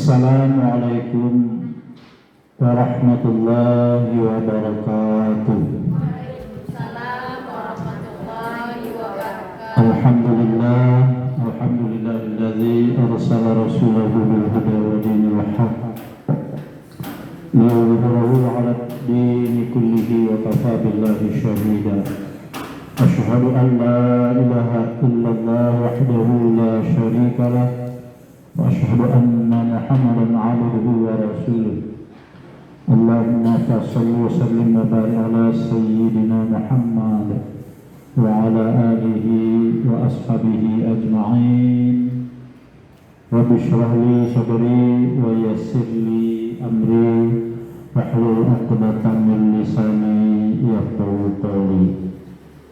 Assalamualaikum warahmatullahi wabarakatuh. Waalaikumsalam warahmatullahi wabarakatuh. Alhamdulillahilladzi arsala rasulahu bil huda wa dinil haqq liyudhhirahu 'ala ad-dini kullihi wa kafaa billahi shahida. Asyhadu an la ilaha illallah wahdahu la syarika lah wa asyhadu anna Muhammadan 'abduhu wa rasuluh. Allahumma salli wa sallim wa barik ala sayyidina Muhammad wa ala alihi wa ashabihi ajma'in. Rabbi shrah li sadri wa yassir li amri wahlul 'uqdatam min lisani yafqahu qawli.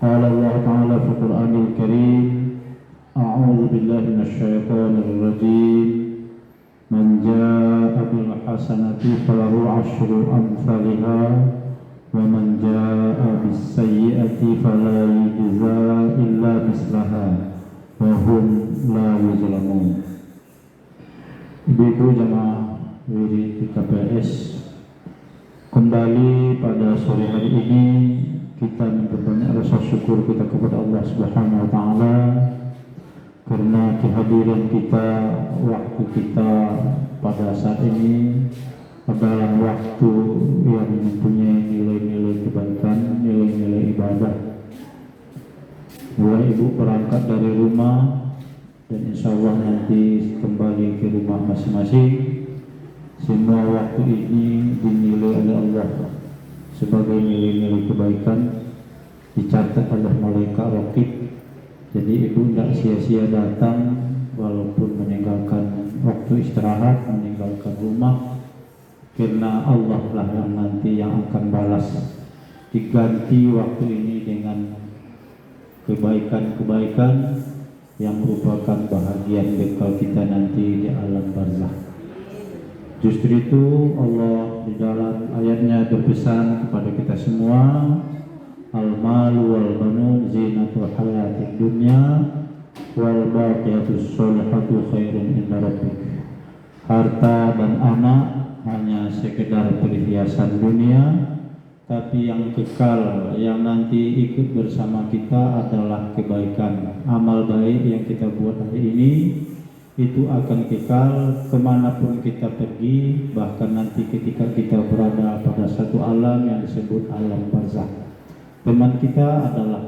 Qala Allah ta'ala fi Qur'anil Karim, a'udzu billahi minasyaitonir rajim. Man jaa'a bil hasanati falahu 'asyru amsalha wa man jaa'a bis sayyi'ati fala yujza illa mislaha wa hum la yuzlamun. Ibu-ibu jamaah wirid KPS, kembali pada sore hari ini kita memperbanyak rasa syukur kita kepada Allah Subhanahu wa taala karena kehadiran kita, waktu kita pada saat ini adalah waktu yang mempunyai nilai-nilai kebaikan, nilai-nilai ibadah. Mulai ibu berangkat dari rumah dan insya Allah nanti kembali ke rumah masing-masing, semua waktu ini dinilai oleh Allah sebagai nilai-nilai kebaikan, dicatat oleh malaikat raqib. Jadi ibu tidak sia-sia datang walaupun meninggalkan waktu istirahat, meninggalkan rumah, karena Allah lah yang nanti yang akan balas, diganti waktu ini dengan kebaikan-kebaikan yang merupakan bahagian bekal kita nanti di alam barzakh. Justru itu Allah di dalam ayatnya berpesan kepada kita semua, al-malu wal banun zinatul hayatid dunya wal baqiyatus sholihatu khairun inda rabbik. Harta dan anak hanya sekedar perhiasan dunia, tapi yang kekal, yang nanti ikut bersama kita adalah kebaikan. Amal baik yang kita buat hari ini itu akan kekal kemanapun kita pergi, bahkan nanti ketika kita berada pada satu alam yang disebut alam barzakh. Teman kita adalah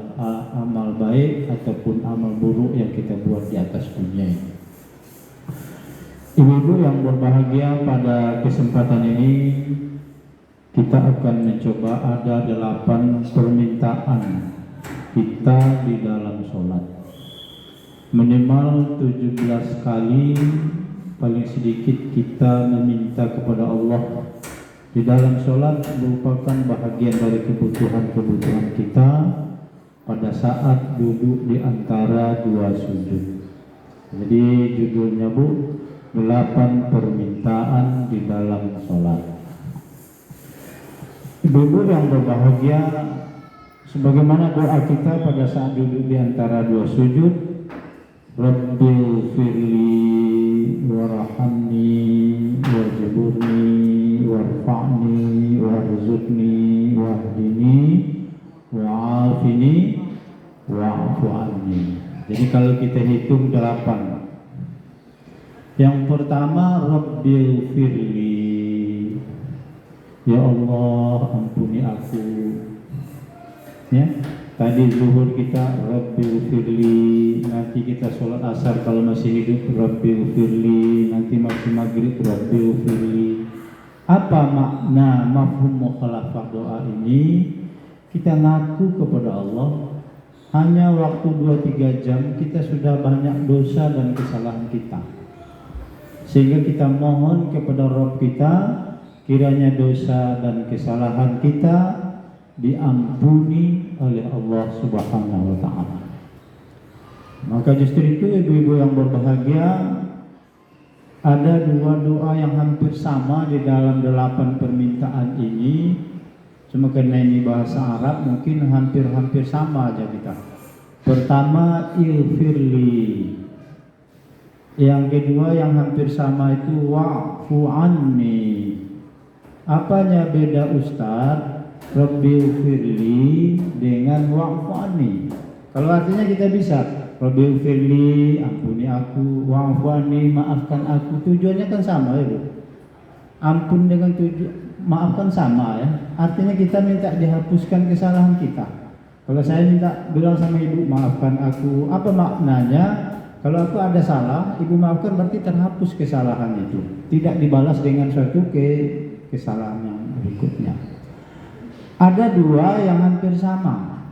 amal baik ataupun amal buruk yang kita buat di atas dunia ini. Ibu-ibu yang berbahagia, pada kesempatan ini kita akan mencoba ada 8 permintaan kita di dalam sholat. Minimal 17 kali paling sedikit kita meminta kepada Allah di dalam sholat, merupakan bahagian dari kebutuhan-kebutuhan kita pada saat duduk di antara dua sujud. Jadi judulnya 8 permintaan di dalam sholat. Ibu-ibu yang berbahagia, sebagaimana doa kita pada saat duduk di antara dua sujud, Rabbil firli warhamni wajburni warfa'ni warzuqni wahdini wa'afini wa'fu anni. Jadi kalau kita hitung 8. Yang pertama, Rabbil firli, ya Allah ampuni aku. Ya, tadi zuhur kita Rabbil firli, nanti kita sholat asar kalau masih hidup Rabbil firli, nanti masih maghrib Rabbil firli. Apa makna mafhum mukhalafah doa ini? Kita ngaku kepada Allah, hanya waktu 2-3 jam kita sudah banyak dosa dan kesalahan kita, sehingga kita mohon kepada Rabb kita, kiranya dosa dan kesalahan kita diampuni oleh Allah Subhanahu wa ta'ala. Maka justru itu ibu-ibu yang berbahagia, ada 2 doa yang hampir sama di dalam 8 permintaan ini. Cuma karena ini bahasa Arab mungkin hampir-hampir sama aja kita. Pertama, ilfirli, Yang kedua yang hampir sama itu wa'fu anni. Apanya beda Ustaz? Rabbighfirli dengan wa'fu anni. Kalau artinya kita bisa Rabbighfirli, ampuni aku, wa'fu anni, maafkan aku. Tujuannya kan sama ya Bu. Ampun dengan maafkan sama ya. Artinya kita minta dihapuskan kesalahan kita. Kalau saya minta bilang sama ibu maafkan aku, apa maknanya? Kalau aku ada salah, ibu maafkan berarti terhapus kesalahan itu. Tidak dibalas dengan suatu kesalahan yang berikutnya. Ada dua yang hampir sama.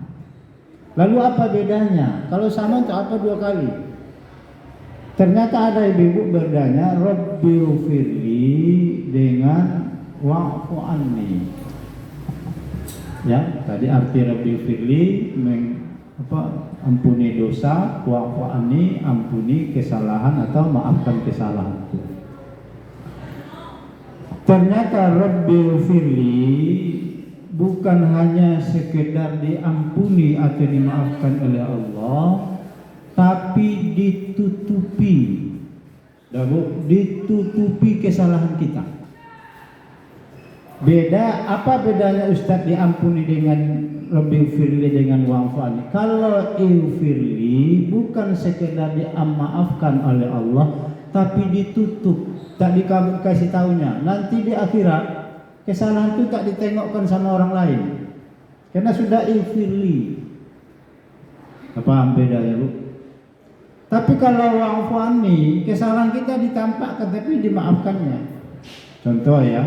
Lalu apa bedanya? Kalau sama untuk apa dua kali? Ternyata ada ibu-ibu berdanya Rabbighfirli dengan wa'fu anni. Ya, tadi arti Rabbighfirli ampuni dosa, wa'fu anni ampuni kesalahan atau maafkan kesalahanku. Ternyata Rabbighfirli bukan hanya sekedar diampuni atau dimaafkan oleh Allah, tapi ditutupi kesalahan kita. Beda, apa bedanya Ustadz diampuni dengan Rabbighfirli dengan wa'fu anni? Kalau ighfirli bukan sekedar dimaafkan oleh Allah, tapi ditutup, tak dikasih tahunya. Nanti di akhirat kesalahan itu tak ditengokkan sama orang lain, karena sudah ighfirli. Apa bedanya Bu? Tapi kalau wa'fu anni, kesalahan kita ditampakkan tapi dimaafkannya. Contoh ya,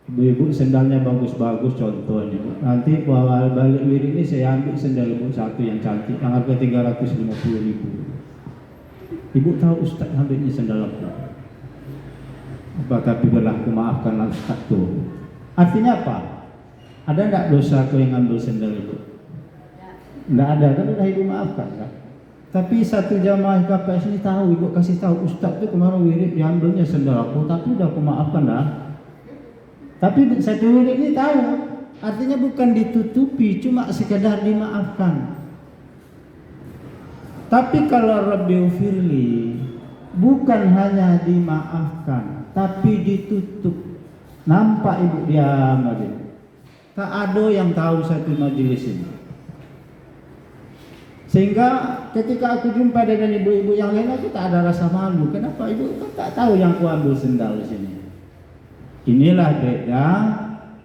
ibu-ibu sendalnya bagus-bagus contohnya Bu. Nanti bawa balik wirid ini saya ambil sendal ibu satu yang cantik, yang harga 350.000. Ibu tahu Ustaz ambilnya sendal aku. Tapi berlaku maafkanlah Ustaz tuh. Artinya apa? Ada enggak dosa aku yang ambil sendal ibu? Enggak ada, kan udah ibu maafkan kan? Tapi satu jamaah KPS ini tahu, ibu kasih tahu Ustaz tuh kemarin wirid diambilnya sendal aku, tapi udah aku maafkan dah. Tapi satu wirid ini tahu, artinya bukan ditutupi, cuma sekedar dimaafkan. Tapi kalau Rabbighfirli bukan hanya dimaafkan, tapi ditutup. Nampak ibu diam aja. Tak ada yang tahu satu majelis ini. Sehingga ketika aku jumpa dengan ibu-ibu yang lain, aku tak ada rasa malu. Kenapa ibu tak tahu yang aku ambil sendal di sini? Inilah beda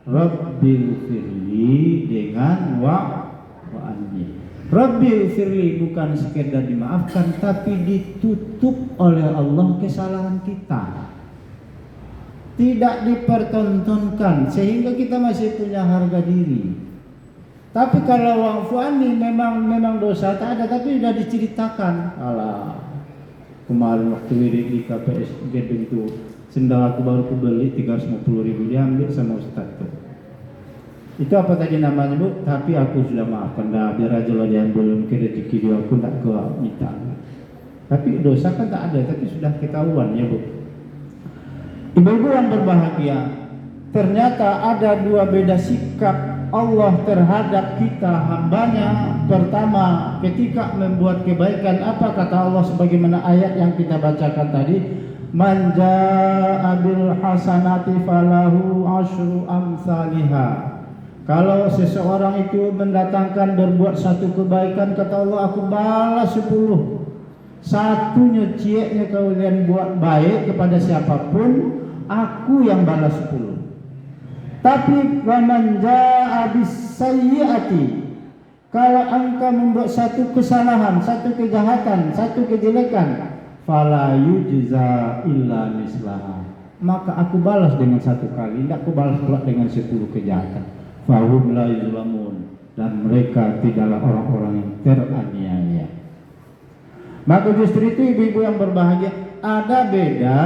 Rabbighfirli dengan wa'fu anni. Rabbighfirli bukan sekedar dimaafkan, tapi ditutup oleh Allah kesalahan kita. Tidak dipertontonkan sehingga kita masih punya harga diri. Tapi kalau wa'fu anni memang dosa tak ada, tapi sudah diceritakan. Alah, kemarin waktu wirid di KPS gedung itu sendal aku baru beli 350.000 diambil sama Ustaz tuh. Itu apa tadi namanya Bu? Tapi aku sudah maafkan dah, biar aja lah diambil, mungkin rezeki dia aku tak ke minta. Tapi dosa kan tak ada, tapi sudah ketahuan ya Bu. Ibu-ibu yang berbahagia, ternyata ada dua beda sikap Allah terhadap kita hambanya. Pertama, ketika membuat kebaikan, apa kata Allah sebagaimana ayat yang kita bacakan tadi, man jaa'a bil hasanati falahu asyru amsalihha. Kalau seseorang itu mendatangkan berbuat satu kebaikan, kata Allah, aku balas 10. Satunya cieknya kalian buat baik kepada siapapun, aku yang balas 10. Tapi waman jaa'a bis sayyi'ati, kalau engkau membuat satu kesalahan, satu kejahatan, satu kejelekan, fala yujza illa mislaha, maka aku balas dengan satu kali, tidak aku balas pula dengan 10 kejahatan. Fahum la yuzlamun, dan mereka tidaklah orang-orang yang teraniaya. Maka justru itu ibu-ibu yang berbahagia, ada beda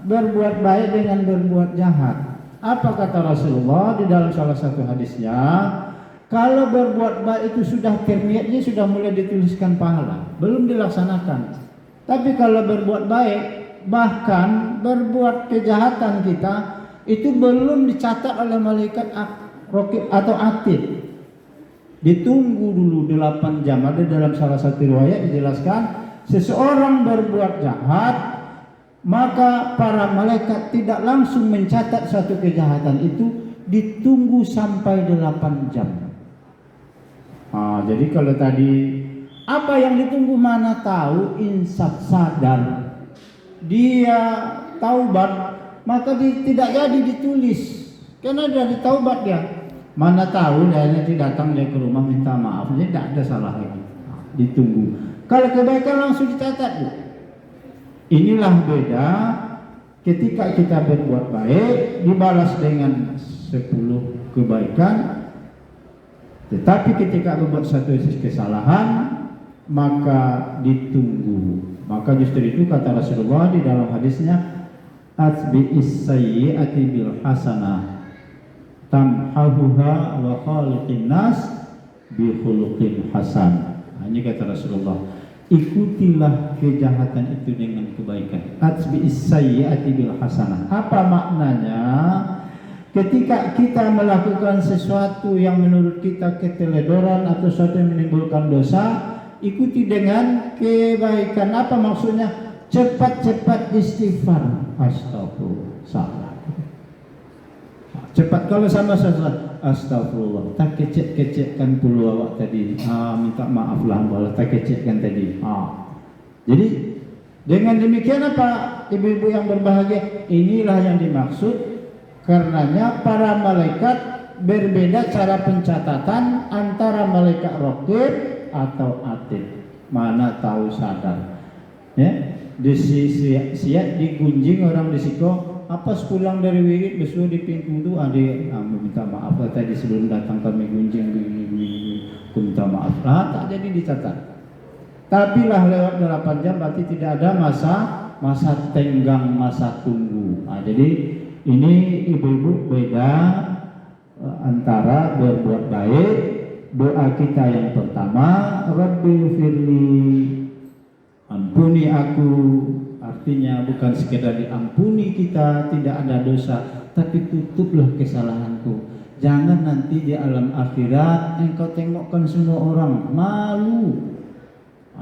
berbuat baik dengan berbuat jahat. Apa kata Rasulullah di dalam salah satu hadisnya? Kalau berbuat baik itu sudah terniatnya, sudah mulai dituliskan pahala, belum dilaksanakan. Tapi kalau berbuat baik, bahkan berbuat kejahatan kita, itu belum dicatat oleh malaikat raqib atau atid. Ditunggu dulu 8 jam. Ada dalam salah satu riwayat dijelaskan seseorang berbuat jahat, maka para malaikat tidak langsung mencatat suatu kejahatan itu, ditunggu sampai 8 jam. Jadi kalau tadi apa yang ditunggu, mana tahu insaf sadar dia taubat, maka tidak jadi ditulis karena dari taubat dia. Mana tahu dia nanti datang dia ke rumah minta maaf, jadi tidak ada salah lagi. Ditunggu. Kalau kebaikan langsung dicatat. Inilah beda ketika kita berbuat baik dibalas dengan 10 kebaikan, tetapi ketika berbuat satu kesalahan maka ditunggu. Maka justru itu kata Rasulullah di dalam hadisnya, atbi'is sayyi'ati bil hasanah tamhahuha wa khaliqin nas bi khuluqin hasan. Ini kata Rasulullah, ikutilah kejahatan itu dengan kebaikan. Atbi'is sayyi'ati bil hasanah. Apa maknanya? Ketika kita melakukan sesuatu yang menurut kita keteledoran atau sesuatu yang menimbulkan dosa, ikuti dengan kebaikan. Apa maksudnya? Cepat-cepat istighfar. Astagfirullah. Cepat kalau sama saja. Astagfirullah. Tak kecek-kecekkan puluh awak tadi. Minta maaf lah kalau tak kecekkan tadi. Jadi dengan demikian apa, ibu-ibu yang berbahagia, inilah yang dimaksud. Karenanya para malaikat berbeda cara pencatatan antara malaikat raqib atau atid. Mana tahu sadar. Ya, siap digunjing orang disiko, apa sepulang dari wirid besok di pintu itu ada minta maaf tadi sebelum datang kami gunjing minta maaf. Tak jadi dicatat. Tapi lah lewat 8 jam berarti tidak ada masa tenggang, masa tunggu. Jadi ini ibu-ibu beda antara berbuat baik. Doa kita yang pertama, Rabbighfirli, ampuni aku. Artinya bukan sekedar diampuni kita, tidak ada dosa, tapi tutuplah kesalahanku. Jangan nanti di alam akhirat engkau tengokkan semua orang malu.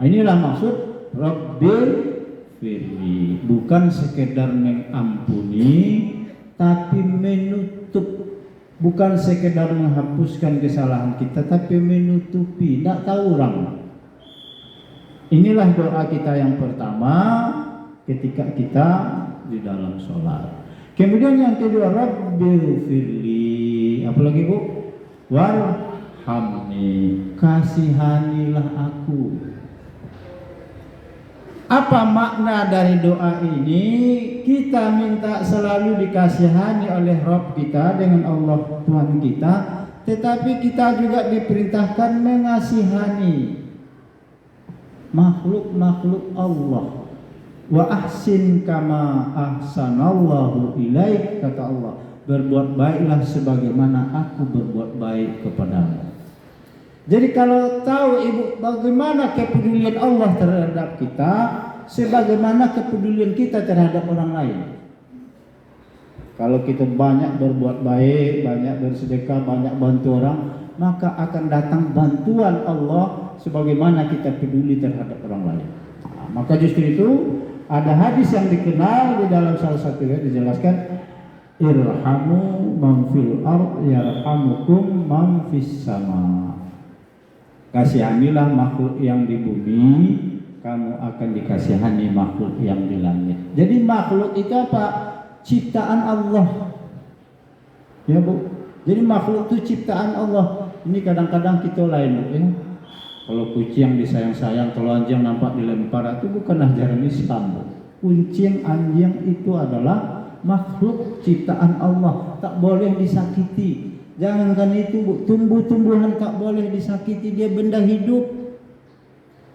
Inilah maksud Rabbighfirli, bukan sekedar mengampuni, tapi menutup. Bukan sekedar menghapuskan kesalahan kita, tapi menutupi, tidak tahu orang. Inilah doa kita yang pertama ketika kita di dalam sholat. Kemudian yang kedua, Rabbighfirli, apalagi Bu? Warhamni, kasihanilah aku. Apa makna dari doa ini? Kita minta selalu dikasihani oleh Rabb kita dengan Allah Tuhan kita, tetapi kita juga diperintahkan mengasihani makhluk-makhluk Allah. Wa ahsin kama ahsanallahu ilaik, kata Allah, berbuat baiklah sebagaimana aku berbuat baik kepadamu. Jadi kalau tahu ibu bagaimana kepedulian Allah terhadap kita, sebagaimana kepedulian kita terhadap orang lain. Kalau kita banyak berbuat baik, banyak bersedekah, banyak bantu orang, maka akan datang bantuan Allah sebagaimana kita peduli terhadap orang lain. Maka justru itu ada hadis yang dikenal di dalam salah satu ayat dijelaskan, irhamu man fil ard yarhamukum man fis sama. Kasihanilah makhluk yang di bumi, kamu akan dikasihani makhluk yang di langit. Jadi makhluk itu apa? Ciptaan Allah. Ya Bu. Jadi makhluk itu ciptaan Allah. Ini kadang-kadang kita lain Bu ya. Kalau kucing disayang-sayang, kalau anjing nampak dilempar, itu bukan ajaran Islam Bu. Kucing, anjing itu adalah makhluk ciptaan Allah, tak boleh disakiti. Jangankan itu Bu, tumbuh-tumbuhan tak boleh disakiti, dia benda hidup.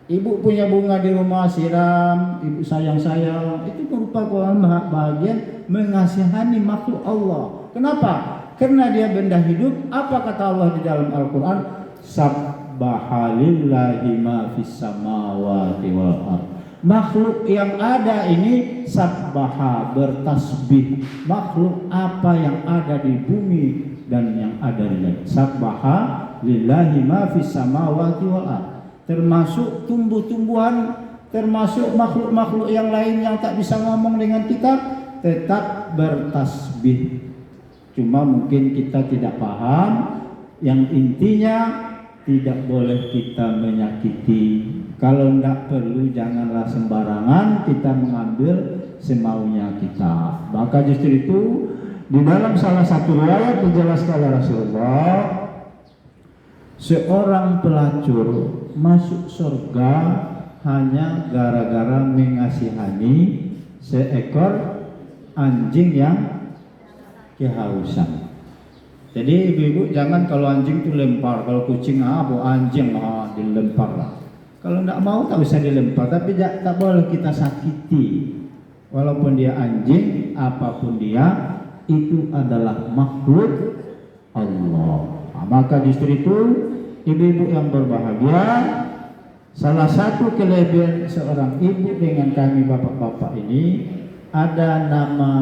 Ibu punya bunga di rumah, siram, ibu sayang-sayang, itu merupakan bahagian mengasihani makhluk Allah. Kenapa? Karena dia benda hidup. Apa kata Allah di dalam Al-Quran? Sabbaha lillahi ma fis samawati wal ardh. Makhluk yang ada ini sabbaha, bertasbih. Makhluk apa yang ada di bumi dan yang ada di langit. Sabbaha lillahi ma fis samawati wal ardh. Termasuk tumbuh-tumbuhan, termasuk makhluk-makhluk yang lain yang tak bisa ngomong dengan kita, tetap bertasbih. Cuma mungkin kita tidak paham, yang intinya tidak boleh kita menyakiti. Kalau tidak perlu janganlah sembarangan kita mengambil semaunya kita. Maka justru itu di dalam salah satu riwayat dijelaskan oleh Rasulullah, seorang pelacur masuk surga hanya gara-gara mengasihani seekor anjing yang kehausan. Jadi ibu-ibu jangan kalau anjing itu lempar, kalau kucing anjing dilempar lah. Kalau tidak mau tak usah dilempar, tapi tak boleh kita sakiti. Walaupun dia anjing, apapun dia, itu adalah makhluk Allah. Maka justru itu ibu-ibu yang berbahagia, salah satu kelebihan seorang ibu dengan kami bapak-bapak ini, ada nama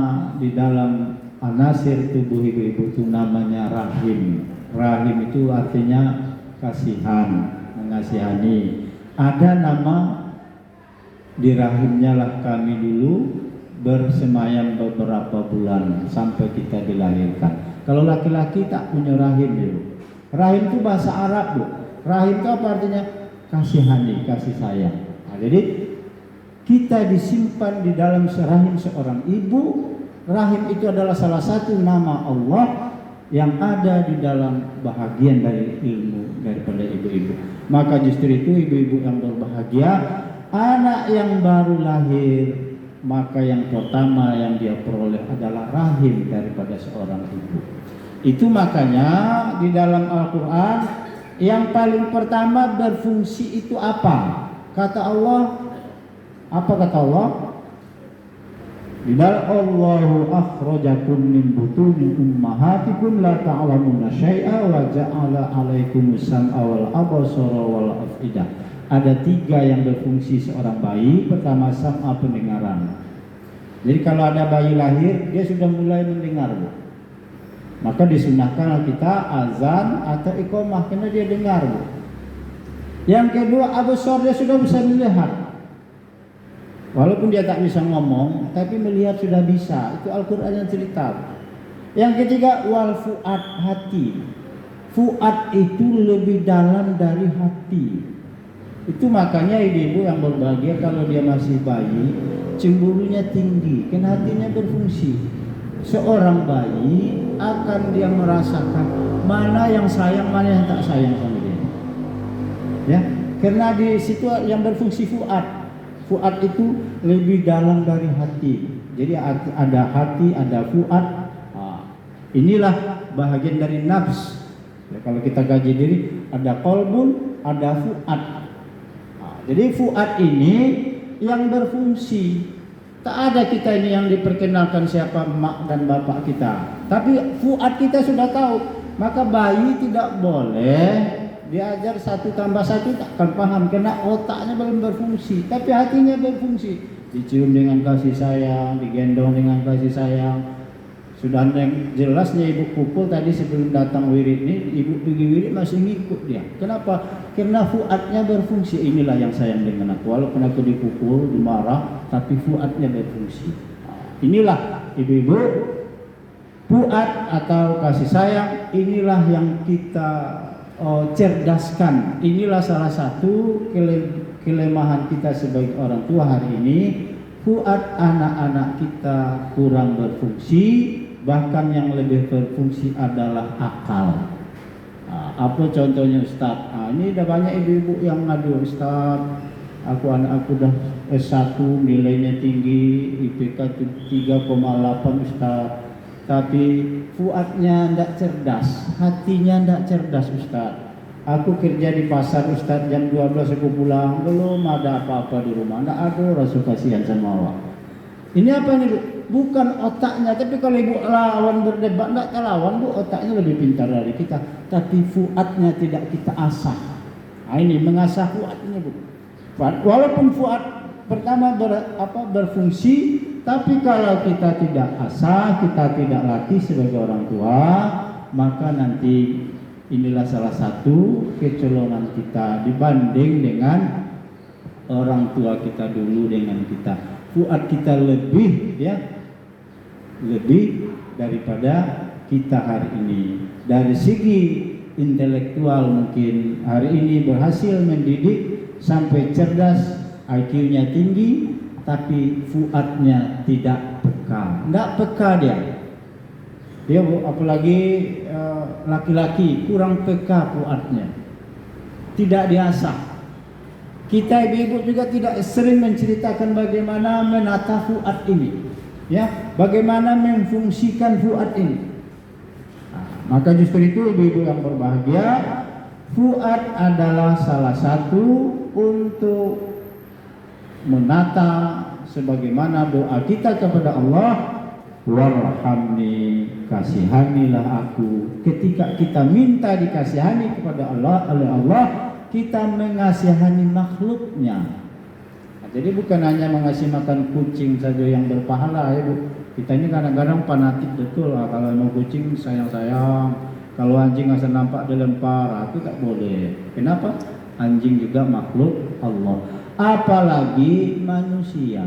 di dalam anasir tubuh ibu-ibu itu namanya rahim. Rahim itu artinya kasihan, mengasihani. Ada nama di rahimnya lah kami dulu bersemayam beberapa bulan sampai kita dilahirkan. Kalau laki-laki tak punya rahim dulu. Rahim itu bahasa Arab, Bu. Rahim itu apa artinya? Kasihani, kasih sayang. Nah, jadi kita disimpan di dalam rahim seorang ibu. Rahim itu adalah salah satu nama Allah yang ada di dalam bahagian dari ilmu daripada ibu-ibu. Maka justru itu ibu-ibu yang berbahagia, anak yang baru lahir, maka yang pertama yang dia peroleh adalah rahim daripada seorang ibu. Itu makanya di dalam Al-Quran yang paling pertama berfungsi itu apa? Kata Allah, apa kata Allah? Di dalam Allahu akhrajakum min butuni ummahatikum la ta'lamuna syai'a wa ja'ala 'alaikumus sam'a wal absara wal af'idah. Ada 3 yang berfungsi seorang bayi. Pertama, sam'a, pendengaran. Jadi kalau ada bayi lahir, dia sudah mulai mendengar, Bu. Maka disunahkan kita azan atau iqamah karena dia dengar, Bu. Yang kedua, absar, dia sudah bisa melihat. Walaupun dia tak bisa ngomong, tapi melihat sudah bisa. Itu Al-Quran yang cerita. Yang ketiga, wal fu'ad, hati. Fu'ad itu lebih dalam dari hati. Itu makanya ibu-ibu yang berbahagia kalau dia masih bayi, cemburunya tinggi, karena hatinya berfungsi. Seorang bayi akan dia merasakan mana yang sayang, mana yang tak sayang sama dia. Ya, karena di situ yang berfungsi fu'ad. Fu'ad itu lebih dalam dari hati. Jadi ada hati, ada fu'ad. Inilah bahagian dari nafs. Ya, kalau kita kaji diri, ada qalbun, ada fu'ad. Jadi fu'ad ini yang berfungsi. Tak ada kita ini yang diperkenalkan siapa mak dan bapak kita. Tapi fu'ad kita sudah tahu. Maka bayi tidak boleh diajar 1 tambah 1 tak akan paham karena otaknya belum berfungsi, tapi hatinya berfungsi. Dicium dengan kasih sayang, digendong dengan kasih sayang. Sudah jelasnya ibu pukul tadi sebelum datang wirid ini, ibu pergi wirid masih ngikut dia. Kenapa? Karena fuadnya berfungsi. Inilah yang sayang dengan aku. Walaupun aku dipukul, dimarah, tapi fuadnya berfungsi. Inilah ibu-ibu, fuad atau kasih sayang. Inilah yang kita cerdaskan. Inilah salah satu kelemahan kita sebagai orang tua hari ini. Fuad anak-anak kita kurang berfungsi, bahkan yang lebih berfungsi adalah akal. Apa contohnya Ustaz? Ini udah banyak ibu-ibu yang ngadu, Ustaz, anak aku udah S1 nilainya tinggi, IPK 3,8 Ustaz, tapi fuadnya tidak cerdas, hatinya tidak cerdas Ustaz. Aku kerja di pasar Ustaz, jam 12 aku pulang, belum ada apa-apa di rumah, tidak ada rasa kasihan sama awak. Ini apa ini Bu? Bukan otaknya, tapi kalau ibu lawan berdebat, tidak lawan Bu, otaknya lebih pintar dari kita, tapi fuadnya tidak kita asah. Ini mengasah fuadnya Bu. Walaupun fuad pertama berfungsi, tapi kalau kita tidak asah, kita tidak latih sebagai orang tua, maka nanti inilah salah satu kecolongan kita dibanding dengan orang tua kita dulu dengan kita. Fuad kita lebih lebih daripada kita hari ini. Dari segi intelektual mungkin hari ini berhasil mendidik sampai cerdas, IQ-nya tinggi, tapi fuadnya tidak peka. Tidak peka dia. Dia apalagi laki-laki kurang peka fuadnya. Tidak diasah. Kita ibu-ibu juga tidak sering menceritakan bagaimana menata fuad ini. Ya, bagaimana memfungsikan fuad ini. Maka justru itu ibu-ibu yang berbahagia, fuad adalah salah satu untuk menata sebagaimana doa kita kepada Allah, warhamni, kasihanilah aku. Ketika kita minta dikasihani kepada Allah oleh Allah, kita mengasihani makhluknya. Nah, jadi bukan hanya mengasih makan kucing saja yang berpahala ya Bu. Kita ini kadang-kadang fanatik betul lah, kalau mau kucing sayang-sayang, kalau anjing asal nampak dilempar, itu tak boleh. Kenapa? Anjing juga makhluk Allah, apalagi manusia.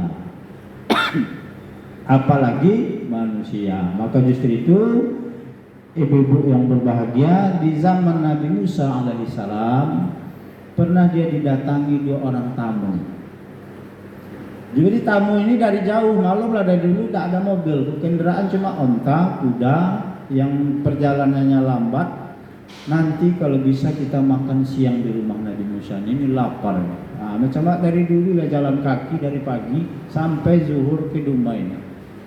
Apalagi manusia. Maka justru itu ibu-ibu yang berbahagia, di zaman Nabi Musa alaihissalam pernah dia didatangi 2 orang tamu. Jadi tamu ini dari jauh, malumlah dari dulu tak ada mobil, kendaraan cuma onta, kuda yang perjalanannya lambat. Nanti kalau bisa kita makan siang di rumah Nabi Musa, ini lapar. Nah, macam dari dulu lah jalan kaki dari pagi sampai zuhur ke rumah ini.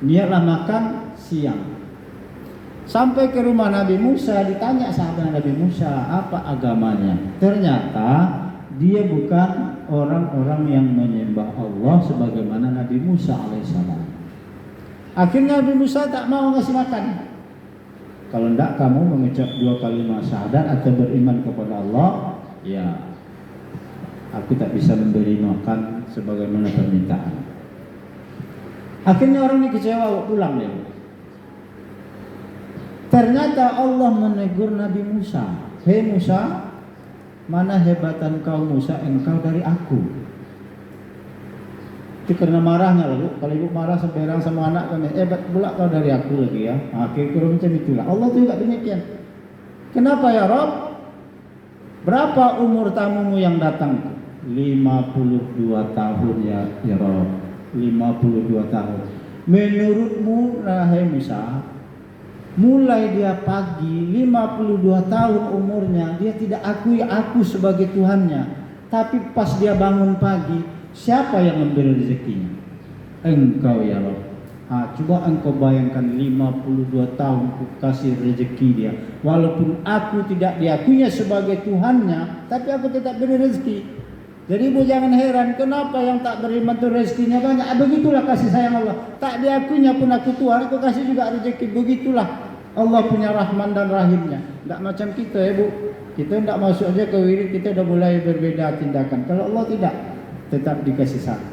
Niatlah makan siang. Sampai ke rumah Nabi Musa, ditanya sahabat Nabi Musa apa agamanya. Ternyata dia bukan orang-orang yang menyembah Allah sebagaimana Nabi Musa alaihissalam. Akhirnya Nabi Musa tak mau ngasih makan. Kalau tidak kamu mengucap 2 kalimat syahadat atau beriman kepada Allah, ya aku tak bisa memberi makan sebagaimana permintaan. Akhirnya orang ini kecewa, pulang dia. Ternyata Allah menegur Nabi Musa. Hei Musa, mana hebatan kau Musa, engkau dari aku. Itu karena marahnya lalu. Kalau ibu marah sembarang sama anak kan, hebat pula kau dari aku lagi ya. Akhirnya macam itulah. Allah juga demikian. Kenapa ya Rob? Berapa umur tamumu yang datang? 52 tahun ya Rob. 52 tahun. Menurutmu rahai Musa, mulai dia pagi 52 tahun umurnya, dia tidak akui aku sebagai Tuhannya. Tapi pas dia bangun pagi, siapa yang memberi rezekinya? Engkau ya Rabb. Coba engkau bayangkan 52 tahun ku kasih rezeki dia. Walaupun aku tidak diakuinya sebagai Tuhannya, tapi aku tetap beri rezeki. Jadi ibu jangan heran kenapa yang tak beriman itu rezekinya banyak. Begitulah kasih sayang Allah. Tak diakuinya pun aku Tuhan, aku kasih juga rezeki. Begitulah Allah punya Rahman dan Rahimnya. Tidak macam kita ya Bu. Kita tidak masuk aja ke wirid, kita sudah mulai berbeda tindakan. Kalau Allah tidak, tetap dikasih sayang.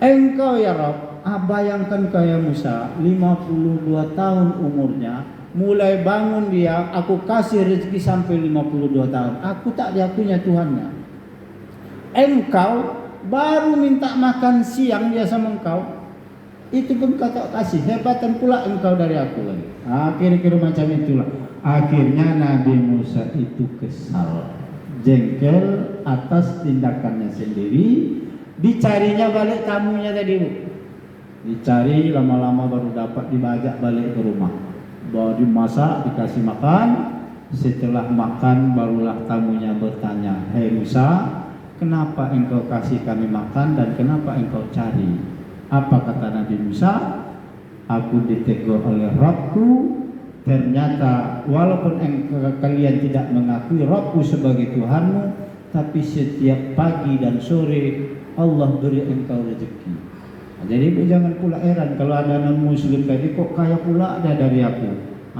Engkau ya Rabb, bayangkan kaya Musa 52 tahun umurnya, mulai bangun dia, aku kasih rezeki sampai 52 tahun. Aku tak diakuinya Tuhannya. Engkau baru minta makan siang dia sama engkau, itu pun kau tak kasih. Hebatan pula engkau dari aku lagi. Kira-kira macam itulah. Akhirnya Nabi Musa itu kesal, jengkel atas tindakannya sendiri. Dicarinya balik tamunya tadi Bu. Dicari lama-lama baru dapat, dibajak balik ke rumah. Baru dimasak, dikasih makan. Setelah makan barulah tamunya bertanya, hei Musa, kenapa engkau kasih kami makan dan kenapa engkau cari? Apa kata Nabi Musa? Aku ditegur oleh Rabbku. Ternyata walaupun kalian tidak mengakui Rabbku sebagai Tuhanmu, tapi setiap pagi dan sore Allah beri engkau rezeki. Jadi ibu jangan pula heran kalau ada non-muslim tadi kok kaya pula ada dari aku.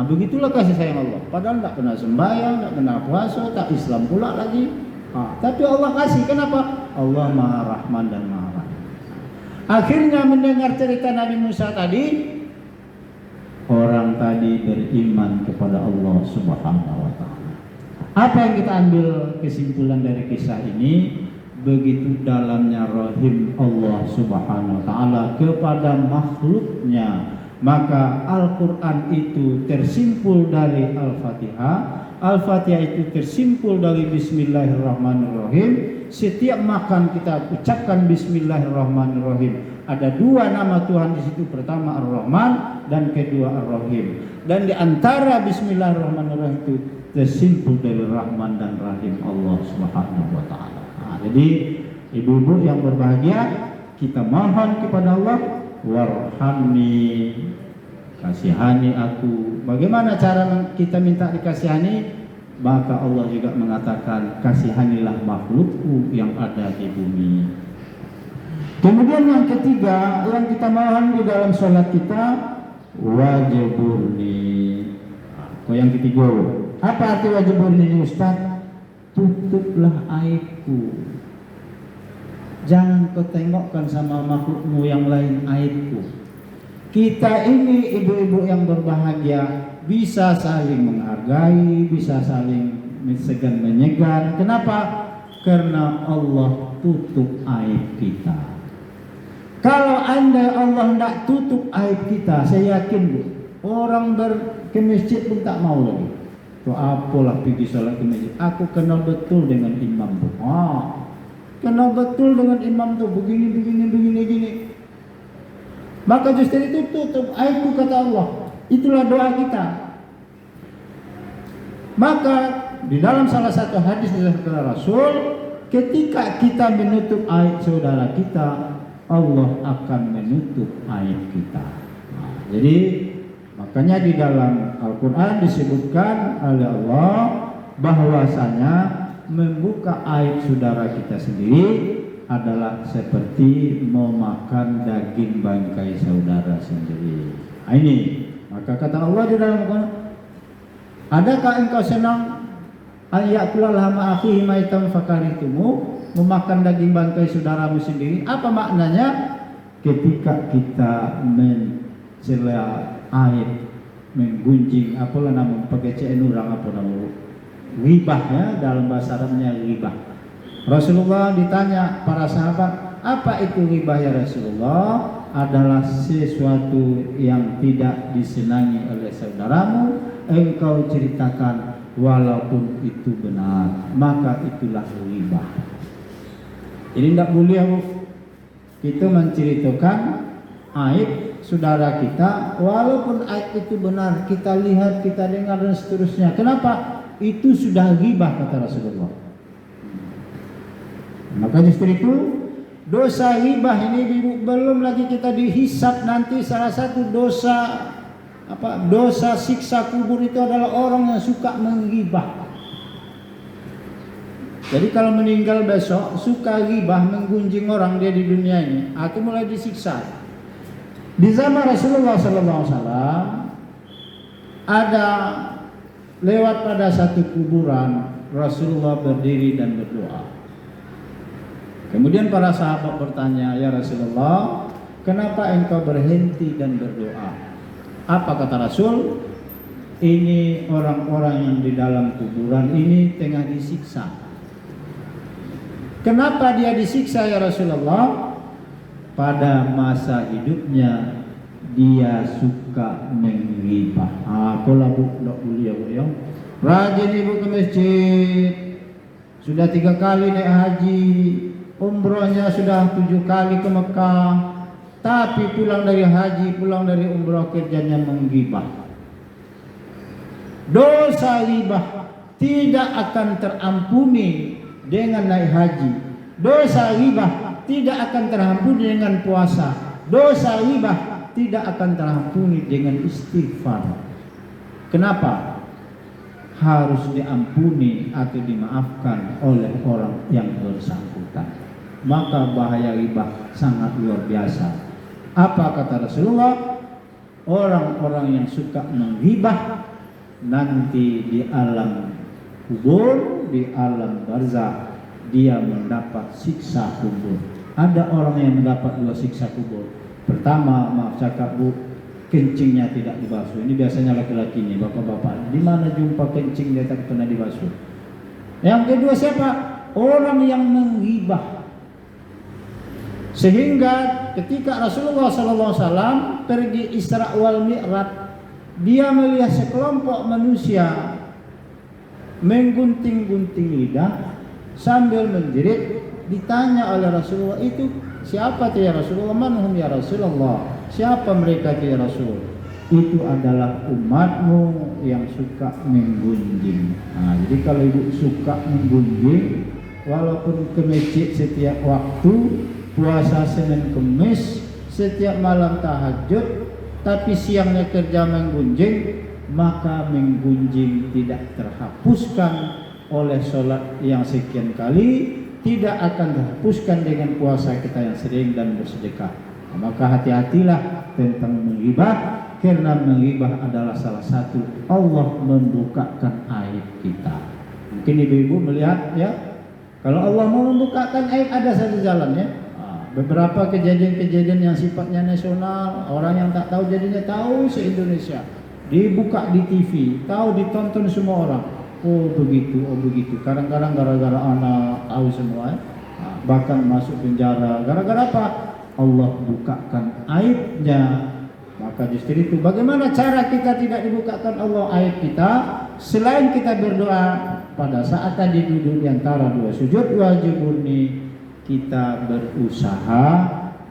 Begitulah kasih sayang Allah. Padahal tak pernah sembahyang, tak pernah puasa, tak Islam pula lagi. Tapi Allah kasih. Kenapa? Allah Maha Rahman dan Maha Rahim. Akhirnya mendengar cerita Nabi Musa tadi, orang tadi beriman kepada Allah Subhanahu wa Ta'ala. Apa yang kita ambil kesimpulan dari kisah ini? begitu dalamnya rahim Allah Subhanahu wa taala kepada makhluknya. Maka Al-Qur'an itu tersimpul dari Al-Fatihah. Al-Fatihah itu tersimpul dari Bismillahirrahmanirrahim. Setiap makan kita ucapkan Bismillahirrahmanirrahim. Ada dua nama Tuhan di situ, pertama Ar-Rahman dan kedua Ar-Rahim. Dan di antara Bismillahirrahmanirrahim itu tersimpul dari Rahman dan Rahim Allah Subhanahu wa taala. Jadi ibu-ibu yang berbahagia, kita mohon kepada Allah, warhamni, kasihani aku. Bagaimana cara kita minta dikasihani? Maka Allah juga mengatakan, kasihanilah makhlukku yang ada di bumi. Kemudian yang ketiga yang kita mohon di dalam sholat kita, wajiburni. Yang ketiga, apa arti wajiburni ini Ustaz? Tutuplah aibku. Jangan kau tengokkan sama makhlukmu yang lain aibku. Kita ini ibu-ibu yang berbahagia bisa saling menghargai, bisa saling segan menyegan. Kenapa? Karena Allah tutup aib kita. Kalau anda Allah tidak tutup aib kita, saya yakin Bu, orang ke masjid pun tak mau lagi. Tuh apalah pergi sholat ke masjid. Aku kenal betul dengan imam Bu. Kenal betul dengan imam tuh begini. Maka justru itu tutup aibku kata Allah. Itulah doa kita. Maka di dalam salah satu hadis dari Rasul, ketika kita menutup aib saudara kita, Allah akan menutup aib kita. Jadi makanya di dalam Al-Quran disebutkan oleh Allah bahwasanya membuka aib saudara kita sendiri adalah seperti memakan daging bangkai saudara sendiri. Ini maka kata Allah di dalam Al-Quran, adakah engkau senang ayakulal hama akhihi maitam fakaritumu, memakan daging bangkai saudaramu sendiri? Apa maknanya? Ketika kita mencela aib, menggunjing, apalah namun pakai CN orang apa namun ghibah ya, dalam bahasa Arabnya ghibah. Rasulullah ditanya para sahabat, apa itu ghibah ya Rasulullah? Adalah sesuatu yang tidak disenangi oleh saudaramu, engkau ceritakan walaupun itu benar, maka itulah ghibah. Ini tidak boleh Bu, kita menceritakan aib saudara kita walaupun aib itu benar, kita lihat, kita dengar dan seterusnya. Kenapa? Itu sudah ghibah kata Rasulullah. Maka justru itu dosa ghibah ini belum lagi kita dihisab nanti. Salah satu dosa dosa siksa kubur itu adalah orang yang suka menggibah. Jadi kalau meninggal besok suka ghibah, menggunjing orang dia di dunia ini, itu mulai disiksa. Di zaman Rasulullah SAW ada lewat pada satu kuburan, Rasulullah berdiri dan berdoa. Kemudian para sahabat bertanya, ya Rasulullah, kenapa engkau berhenti dan berdoa? Apa kata Rasul? Ini orang-orang yang di dalam kuburan ini tengah disiksa. Kenapa dia disiksa ya Rasulullah? Pada masa hidupnya dia suka menggibah. Kalau Bu tidak boleh Bu ya. Rajin ibu ke masjid, sudah 3 kali naik haji, umrohnya sudah 7 kali ke Mekah, tapi pulang dari haji, pulang dari umroh kerjanya menggibah. Dosa ghibah tidak akan terampuni dengan naik haji. Dosa ghibah tidak akan terampuni dengan puasa. Dosa ghibah tidak akan terampuni dengan istighfar. Kenapa? Harus diampuni atau dimaafkan oleh orang yang bersangkutan. Maka bahaya ghibah sangat luar biasa. Apa kata Rasulullah? Orang-orang yang suka menghibah nanti di alam kubur, di alam barzakh, dia mendapat siksa kubur. Ada orang yang mendapat 2 siksa kubur. Pertama, maaf cakap Bu, kencingnya tidak dibasuh. Ini biasanya laki-laki nih, bapak-bapak. Di mana jumpa kencing dia tak pernah dibasuh. Yang kedua siapa? orang yang menghibah. Sehingga ketika Rasulullah SAW pergi Isra wal Mi'raj, dia melihat sekelompok manusia menggunting-gunting lidah sambil menjerit. Ditanya oleh Rasulullah, itu siapa tuh ya Rasulullah? Manhum ya Rasulullah? Siapa mereka tuh ya Rasul? Itu adalah umatmu yang suka menggunjing. Nah, jadi kalau ibu suka menggunjing, walaupun ke masjid setiap waktu, puasa Senin Kemis, setiap malam tahajud, tapi siangnya kerja menggunjing, maka menggunjing tidak terhapuskan oleh sholat yang sekian kali, tidak akan terhapuskan dengan puasa kita yang sering dan bersedekah. Nah, maka hati-hatilah tentang menghibah, karena menghibah adalah salah satu Allah membukakan aib kita. Mungkin ibu-ibu melihat ya, kalau Allah mau membukakan aib ada satu jalannya. Beberapa kejadian-kejadian yang sifatnya nasional, orang yang tak tahu jadinya tahu se-Indonesia. Dibuka di TV, tahu ditonton semua orang. Oh begitu. Kadang-kadang gara-gara anak tahu semua, bahkan masuk penjara. Gara-gara apa? Allah bukakan aibnya. Maka justru itu, bagaimana cara kita tidak dibukakan Allah aib kita? Selain kita berdoa pada saat tadi duduk di antara dua sujud, wajiburni, kita berusaha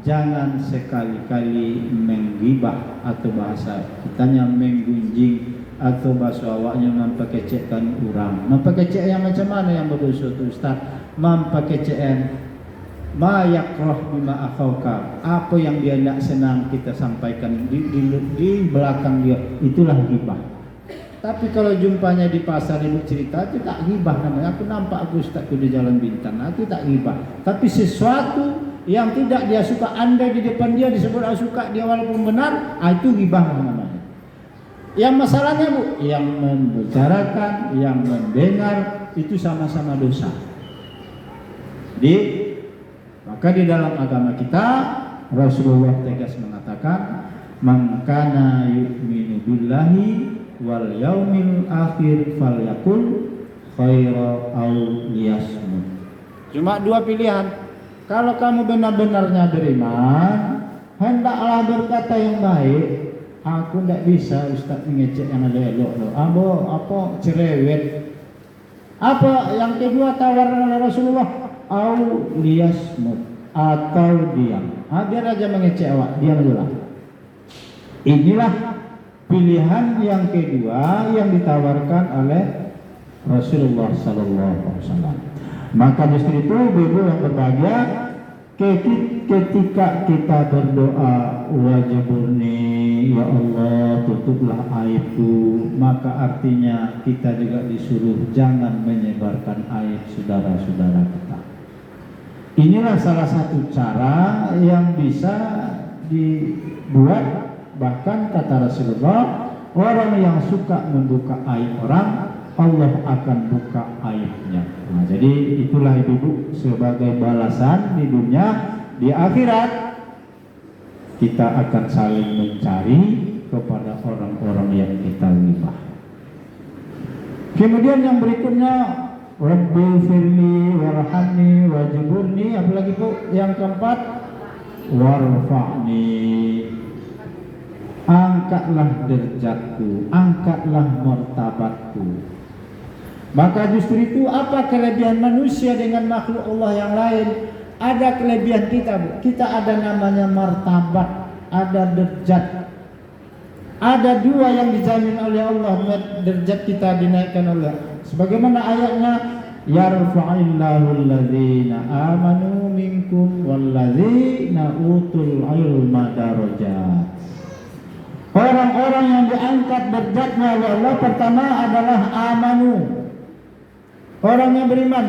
jangan sekali-kali menggibah, atau bahasa kitanya menggunjing, atau bahasa awaknya mempekecekkan orang. Mempekecek yang macam mana yang berdosa itu Ustaz? Mempekecekkan ma yakrah bima akhauka, apa yang dia tidak senang kita sampaikan di belakang dia, itulah gibah. Tapi kalau jumpanya di pasar ibu cerita, itu tak gibah namanya. Aku nampak aku Ustazku di Jalan Bintang, itu tak gibah. Tapi sesuatu yang tidak dia suka, anda di depan dia disebut suka dia walaupun benar, itu gibah namanya. Yang masalahnya bu, yang membicarakan, yang mendengar, itu sama-sama dosa. Maka di dalam agama kita Rasulullah tegas mengatakan, man kana yu'minu billahi wal yaumil akhir falyakul khaira aw liyasmut. Cuma dua pilihan. Kalau kamu benar-benarnya beriman, hendaklah berkata yang baik. Aku tidak bisa Ustaz mengecek yang ada elok loh. Apa cerewet. Apa yang kedua tawaran oleh Rasulullah? Aw liyasmut, atau diam. Biar aja mengecek awak, diam dulu lah. Inilah pilihan yang kedua yang ditawarkan oleh Rasulullah SAW. Maka justru itu ibu yang berbahagia, ketika kita berdoa wajiburni ya Allah tutuplah aibku, maka artinya kita juga disuruh jangan menyebarkan aib saudara-saudara kita. Inilah salah satu cara yang bisa dibuat. Bahkan kata Rasulullah, orang yang suka membuka aib orang, Allah akan buka aibnya. Nah, jadi itulah ibu-ibu sebagai balasan di dunia, di akhirat kita akan saling mencari kepada orang-orang yang kita ghibah. Kemudian yang berikutnya, Rabbi firli warhamni wajburni, apalagi bu yang keempat, warfa'ni, angkatlah derajatku, angkatlah martabatku. Maka justru itu apa kelebihan manusia dengan makhluk Allah yang lain? Ada kelebihan kita, bu. Kita ada namanya martabat, ada derajat. Ada dua yang dijamin oleh Allah, derajat kita dinaikkan oleh. Sebagaimana ayatnya, yarfa'illahu alladzina amanu minkum walladzina utul ilma darajat. Orang-orang yang diangkat derajatnya oleh Allah pertama adalah amanu, orang yang beriman.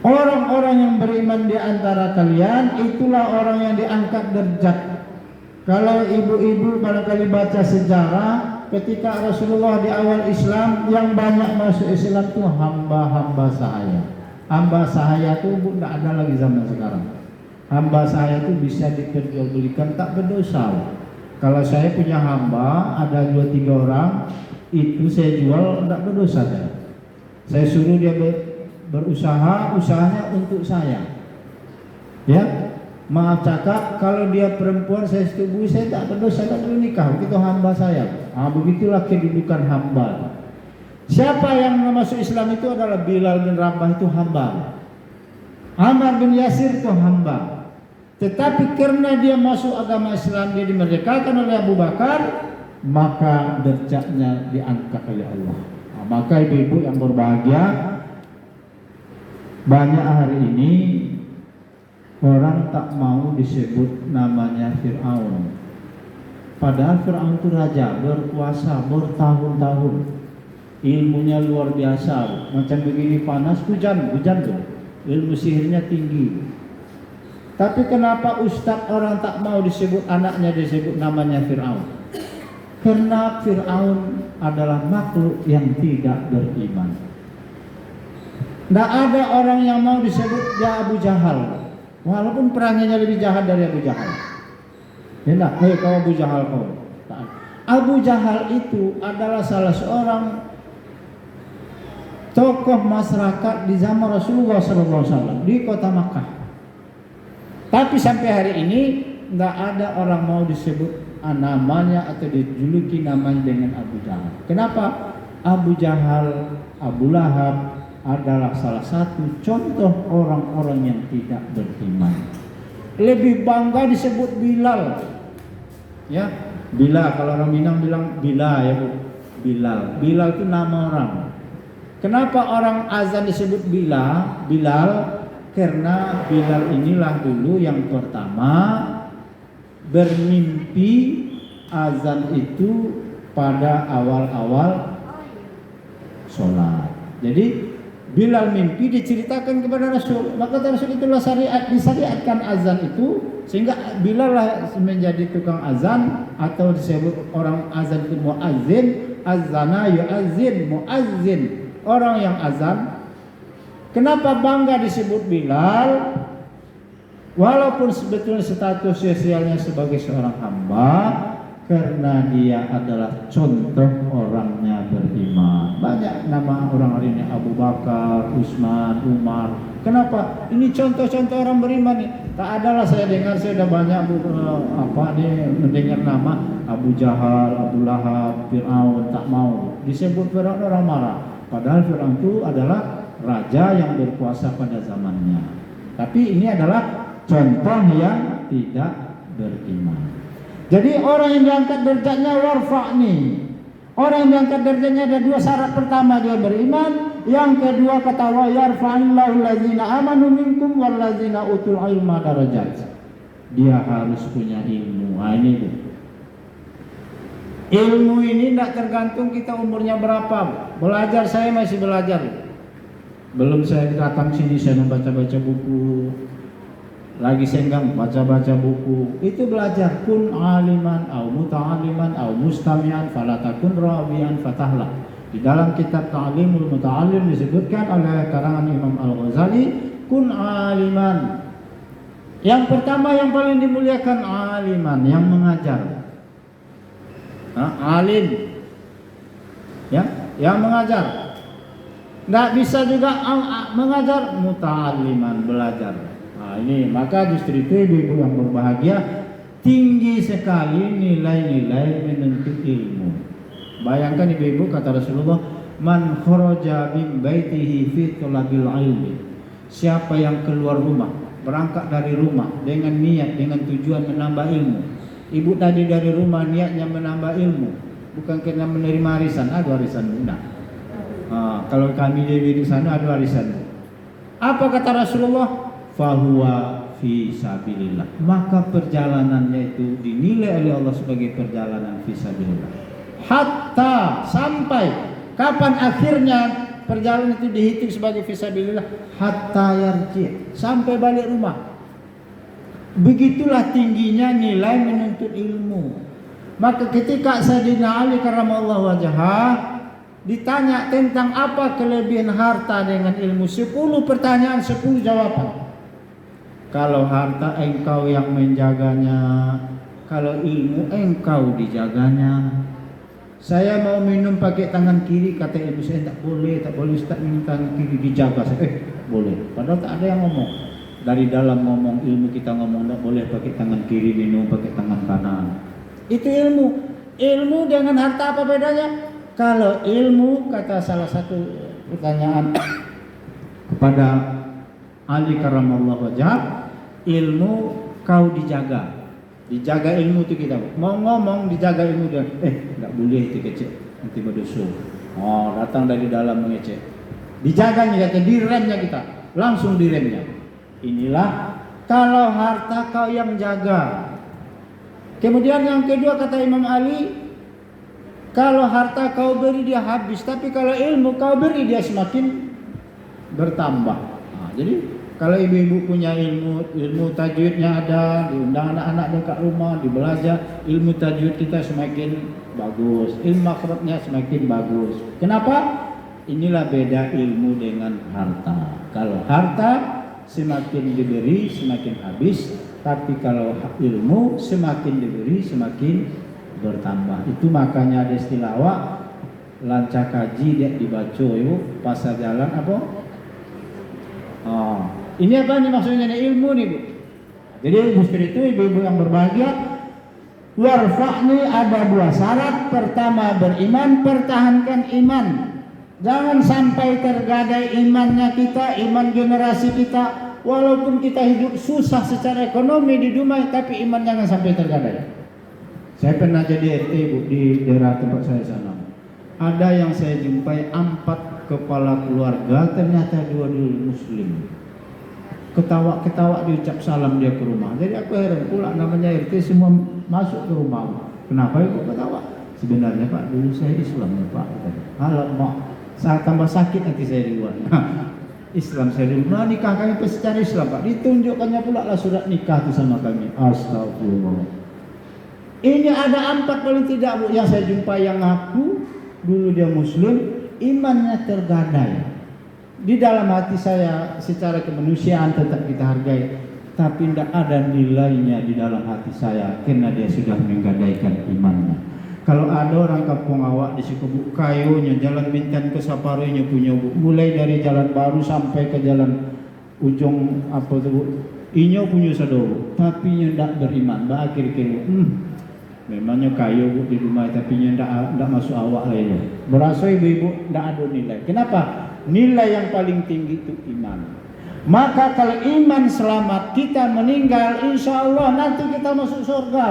Orang-orang yang beriman di antara kalian itulah orang yang diangkat derajat. Kalau ibu-ibu barangkali baca sejarah, ketika Rasulullah di awal Islam, yang banyak masuk Islam itu hamba-hamba sahaya. Hamba sahaya itu tidak ada lagi zaman sekarang. Hamba saya itu bisa diperjualbelikan, tak berdosa. Kalau saya punya hamba ada 2-3 orang, itu saya jual tidak berdosa. Saya suruh dia berusaha, usahanya untuk saya. Ya, maaf cakap, kalau dia perempuan saya setubui, saya tak berdosa, tak perlu nikah. Begitu hamba saya. Begitulah kedudukan hamba. Siapa yang masuk Islam itu adalah Bilal bin Rabah, itu hamba. Ammar bin Yasir itu hamba. Tetapi karena dia masuk agama Islam, dia dimerdekakan oleh Abu Bakar, maka derajatnya diangkat oleh Allah. Maka ibu-ibu yang berbahagia, banyak hari ini orang tak mau disebut namanya Fir'aun. Padahal Fir'aun itu raja, berkuasa bertahun-tahun, ilmunya luar biasa. Macam begini panas, hujan tuh, ilmu sihirnya tinggi. Tapi kenapa ustaz orang tak mau disebut anaknya disebut namanya Fir'aun? Karena Fir'aun adalah makhluk yang tidak beriman. Tidak ada orang yang mau disebut dia Abu Jahal, walaupun perangnya lebih jahat dari Abu Jahal. Tidak, kau Abu Jahal kau. Abu Jahal itu adalah salah seorang tokoh masyarakat di zaman Rasulullah SAW di kota Makkah. Tapi sampai hari ini tidak ada orang mau disebut namanya atau dijuluki namanya dengan Abu Jahal. Kenapa? Abu Jahal, Abu Lahab adalah salah satu contoh orang-orang yang tidak beriman. Lebih bangga disebut Bilal. Ya, Bilal, kalau orang Minang bilang Bilal ya Bu. Bilal. Bilal itu nama orang. Kenapa orang azan disebut Bilal? Karena Bilal inilah dulu yang pertama bermimpi azan itu pada awal-awal sholat. Jadi Bilal mimpi diceritakan kepada Rasul, maka Rasul itulah disyariatkan azan itu, sehingga Bilal lah menjadi tukang azan, atau disebut orang azan itu muazzin, azana yuazzin, muazzin, orang yang azan. Kenapa bangga disebut Bilal? Walaupun sebetulnya status sosialnya sebagai seorang hamba, karena dia adalah contoh orangnya beriman. Banyak nama orang hari ini, Abu Bakar, Utsman, Umar. Kenapa? Ini contoh-contoh orang beriman nih. Tak adalah saya dengar, saya sudah banyak mendengar nama Abu Jahal, Abu Lahab, Fir'aun, tak mau disebut Fir'aun, orang marah. Padahal Fir'aun itu adalah raja yang berkuasa pada zamannya. Tapi ini adalah contoh yang tidak beriman. Jadi orang yang diangkat derajatnya warfa'ni. Orang yang diangkat derajatnya ada dua syarat. Pertama dia beriman, yang kedua kata wa yarfa'illahu allazina amanu minkum wallazina utul ilma darajat. Dia harus punya ilmu. Ini itu. Ilmu ini tidak tergantung kita umurnya berapa. Belajar, saya masih belajar. Belum saya datang sini saya membaca-baca buku. Lagi senggang baca-baca buku. Itu belajar. Kun aliman au muta'aliman au mustami'an falatakun rawian fatahlah. Di dalam kitab Ta'limul Muta'alim disebutkan oleh karangan Imam Al-Ghazali, kun aliman. Yang pertama yang paling dimuliakan aliman, yang mengajar. Alim. Ya, yang mengajar. Tidak bisa juga mengajar, muta'aliman, belajar. Ini maka justru itu ibu-ibu yang berbahagia, tinggi sekali nilai-nilai menuntut ilmu. Bayangkan ibu-ibu, kata Rasulullah, man kharaja min baitihi fi talabil ilmi. Siapa yang keluar rumah, berangkat dari rumah dengan niat, dengan tujuan menambah ilmu. Ibu tadi dari rumah niatnya menambah ilmu, bukan karena menerima arisan. Ada arisan bunda. Kalau kami di sana ada arisan. Apa kata Rasulullah? Fahuwa fi sabilillah. Maka perjalanannya itu dinilai oleh Allah sebagai perjalanan fi sabilillah. Hatta sampai kapan akhirnya perjalanan itu dihitung sebagai fi sabilillah? Hatta yarji, sampai balik rumah. Begitulah tingginya nilai menuntut ilmu. Maka ketika Sayyidina Ali karramallahu wajhah ditanya tentang apa kelebihan harta dengan ilmu, 10 pertanyaan 10 jawaban. Kalau harta engkau yang menjaganya, kalau ilmu engkau dijaganya. Saya mau minum pakai tangan kiri, kata ibu saya tak boleh Ustaz minum tangan kiri, dijaga. Saya, boleh. Padahal tak ada yang ngomong. Dari dalam ngomong, ilmu kita ngomong tak boleh pakai tangan kiri minum pakai tangan kanan. Itu ilmu. Ilmu dengan harta apa bedanya? Kalau ilmu, kata salah satu pertanyaan kepada Ali karamallahu wajah, ilmu kau dijaga. Dijaga ilmu itu kita. Mau ngomong dijaga ilmu dia. Enggak boleh itu kecek. Nanti berdosa. Oh, datang dari dalam mengecek. Dijaganya kata diremnya kita. Langsung diremnya. Inilah kalau harta kau yang jaga. Kemudian yang kedua kata Imam Ali, kalau harta kau beri dia habis, tapi kalau ilmu kau beri dia semakin bertambah. Nah, jadi kalau ibu-ibu punya ilmu tajwidnya ada, diundang anak-anak dekat rumah, dibelajar, ilmu tajwid kita semakin bagus, ilmu makhrajnya semakin bagus. Kenapa? Inilah beda ilmu dengan harta. Kalau harta semakin diberi semakin habis, tapi kalau ilmu semakin diberi semakin bertambah. Itu makanya ada istilah awak lancar kaji dia dibaca yuk pasar jalan apa? Ini apa nih maksudnya nih ilmu nih Bu. Jadi justru itu ibu-ibu yang berbahagia, warfa'ni ada dua syarat. Pertama beriman, pertahankan iman. Jangan sampai tergadai imannya kita, iman generasi kita. Walaupun kita hidup susah secara ekonomi di Dumai, tapi iman jangan sampai tergadai. Saya pernah jadi RT Bu di daerah tempat saya sana. Ada yang saya jumpai 4 kepala keluarga, ternyata 2 dulu Muslim. Ketawa-ketawa diucap salam dia ke rumah. Jadi aku heran pula, namanya RT semua masuk ke rumah. Kenapa ibu ketawa? Sebenarnya Pak, dulu saya Islam ya Pak. Alamak, saya tambah sakit nanti saya di luar. Islam saya dulu. Nah nikah kami secara Islam Pak. Ditunjukkannya pula lah surat nikah itu sama kami. Astagfirullah. Ini ada 4 paling tidak Bu yang saya jumpai yang ngaku dulu dia Muslim, imannya tergadai. Di dalam hati saya secara kemanusiaan tetap kita hargai, tapi tidak ada nilainya di dalam hati saya karena dia sudah menggadaikan imannya. Kalau ada orang kampung awak di Sukabumi kayunya jalan Bintan ke Saparenya punya Bu, mulai dari jalan baru sampai ke jalan ujung apa tu Bu, inyo punya saudara, tapi nya tidak beriman, bah akhir-akhir memangnya kayu Bu di rumah tapi nya tidak masuk awak lah ya. Berasa ibu-ibu tidak ada nilai. Kenapa? Nilai yang paling tinggi itu iman. Maka kalau iman selamat, kita meninggal, insya Allah nanti kita masuk surga.